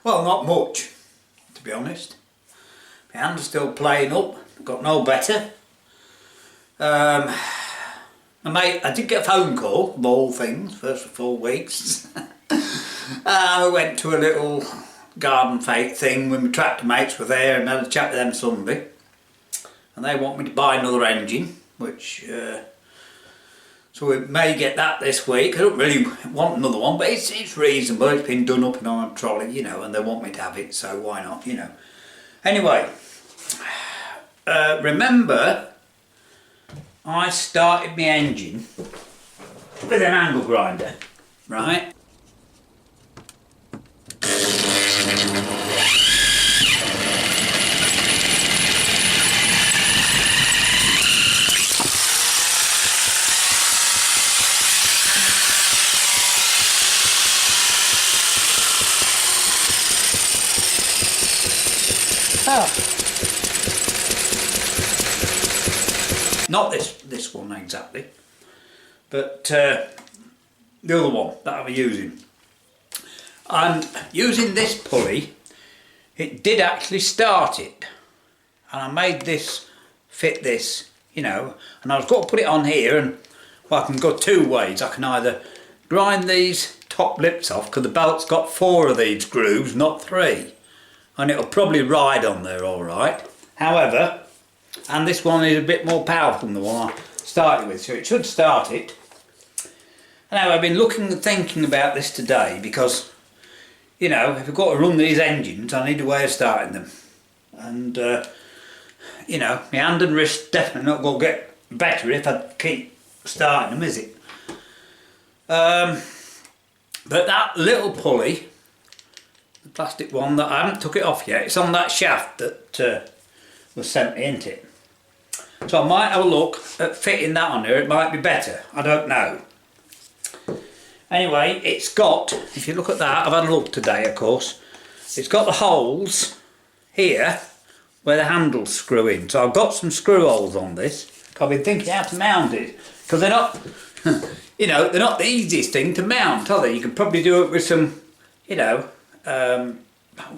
Well, not much, to be honest. My hand's still playing up, got no better. My mate, I did get a phone call, of all things, first for 4 weeks. I went to a little garden fete thing when my tractor mates were there and had a chat with them Sunday. And they want me to buy another engine, which, so we may get that this week. I don't really want another one, but it's reasonable. It's been done up and on a trolley, you know, and they want me to have it, so why not, you know. Anyway, remember, I started my engine with an angle grinder, right? Not this one exactly, but the other one that I'm using. And using this pulley, it did actually start it. And I made this fit this, you know, and I was going to put it on here, and well, I can go 2 ways. I can either grind these top lips off, because the belt's got 4 of these grooves, not 3. And it'll probably ride on there all right. However, and this one is a bit more powerful than the one I started with, so it should start it. Now, I've been looking and thinking about this today because, you know, if I've got to run these engines, I need a way of starting them. And, you know, my hand and wrist definitely not going to get better if I keep starting them, is it? But that little pulley, the plastic one that I haven't took it off yet, it's on that shaft that was sent me into it. So I might have a look at fitting that on there. It might be better, I don't know. Anyway, it's got, if you look at that, I've had a look today of course, it's got the holes here where the handles screw in. So I've got some screw holes on this. I've been thinking how to mount it, because they're not, you know, they're not the easiest thing to mount, are they? You could probably do it with some, you know,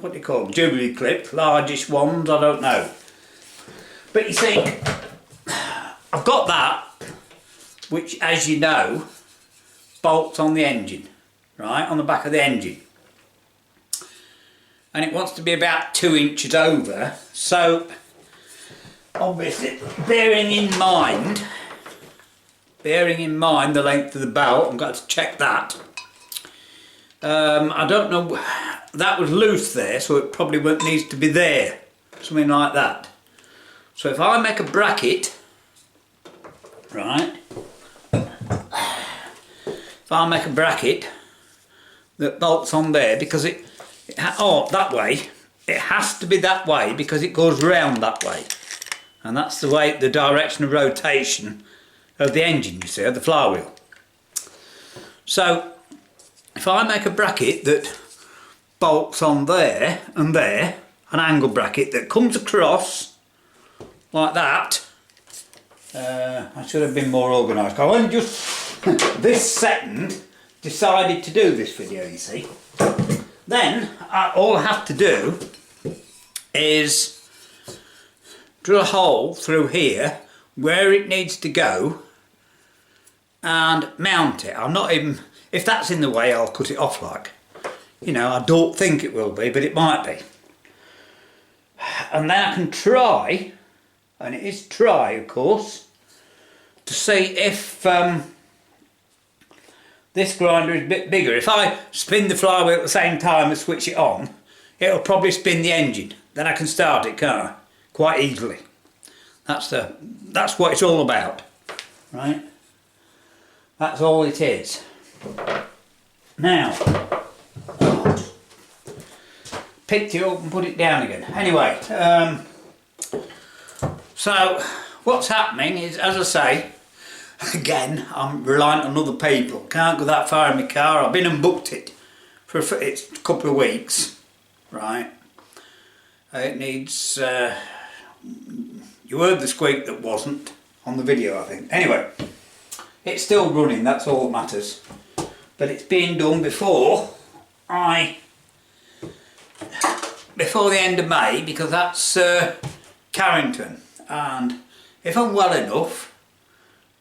what do you call them, Jubilee clip, largish ones, I don't know. But you see, I've got that, which, as you know, bolts on the engine, right, on the back of the engine. And it wants to be about 2 inches over, so obviously, bearing in mind the length of the belt, I've got to check that. I don't know, that was loose there, so it probably needs to be there, something like that. So if I make a bracket, right, if I make a bracket that bolts on there, because that way, it has to be that way because it goes round that way. And that's the way, the direction of rotation of the engine, you see, of the flywheel. So if I make a bracket that bolts on there and there, an angle bracket that comes across like that, I should have been more organised. I only just this second decided to do this video, you see. Then all I have to do is drill a hole through here where it needs to go and mount it. I'm not even, if that's in the way, I'll cut it off like, you know, I don't think it will be, but it might be. And then I can try, and it is try of course, to see if this grinder is a bit bigger. If I spin the flywheel at the same time and switch it on, it'll probably spin the engine. Then I can start it, can't I? Quite easily. That's what it's all about, right? That's all it is. Now, picked it up and put it down again. Anyway, so what's happening is, as I say, again, I'm reliant on other people. Can't go that far in my car. I've been and booked it for a couple of weeks, right? It needs, you heard the squeak that wasn't on the video, I think. Anyway, it's still running, that's all that matters. But it's being done before I before the end of May, because that's Carrington, and if I'm well enough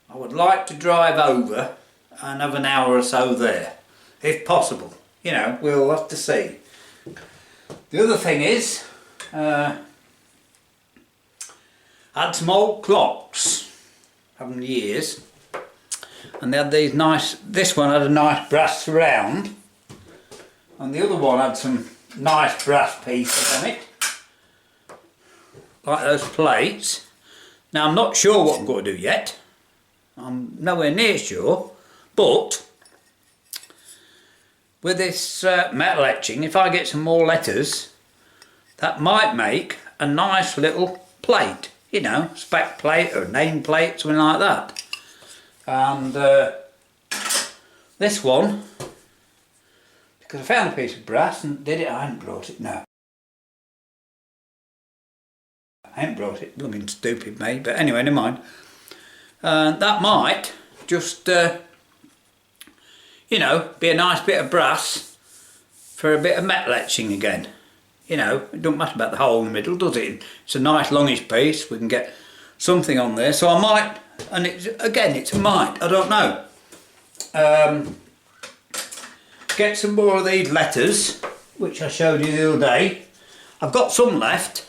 I would like to drive over and have an hour or so there, if possible. You know, we'll have to see. The other thing is, I had some old clocks, haven't years, and they had these nice, this one had a nice brass surround, and the other one had some nice brass pieces on it, like those plates. Now I'm not sure what I'm going to do yet, I'm nowhere near sure, but with this metal etching, if I get some more letters, that might make a nice little plate, you know, spec plate or name plate, something like that. And this one, because I found a piece of brass and did it, I hadn't brought it, no. I ain't brought it, blooming stupid me, but anyway, never mind. That might just, you know, be a nice bit of brass for a bit of metal etching again. You know, it doesn't matter about the hole in the middle, does it? It's a nice longish piece, we can get something on there. So I might, and it's, again, it's a might, I don't know. Get some more of these letters, which I showed you the other day. I've got some left.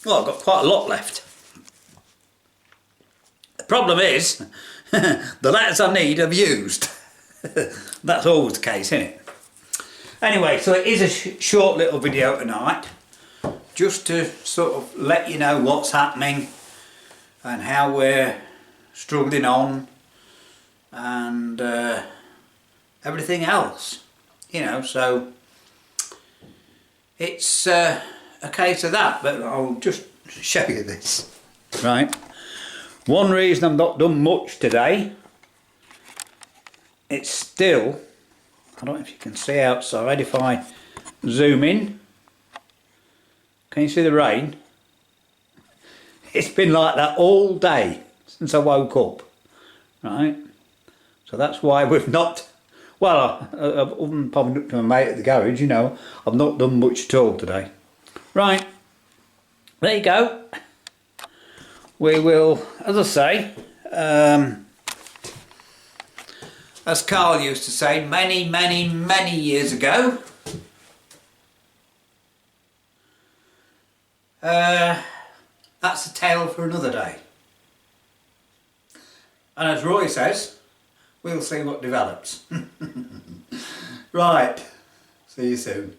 Well, I've got quite a lot left. The problem is, the letters I need I've used. That's always the case, isn't it? Anyway, so it is a short little video tonight, just to sort of let you know what's happening and how we're struggling on and everything else, you know. So it's a case of that, but I'll just show you this. Right, one reason I've not done much today, it's still, I don't know if you can see outside, if I zoom in, can you see the rain? It's been like that all day since I woke up, right? So that's why we've not, well, I've popped up to my mate at the garage, you know, I've not done much at all today. Right, there you go. We will, as I say, as Carl used to say many, many, many years ago, that's a tale for another day. And as Roy says, we'll see what develops. Right, see you soon.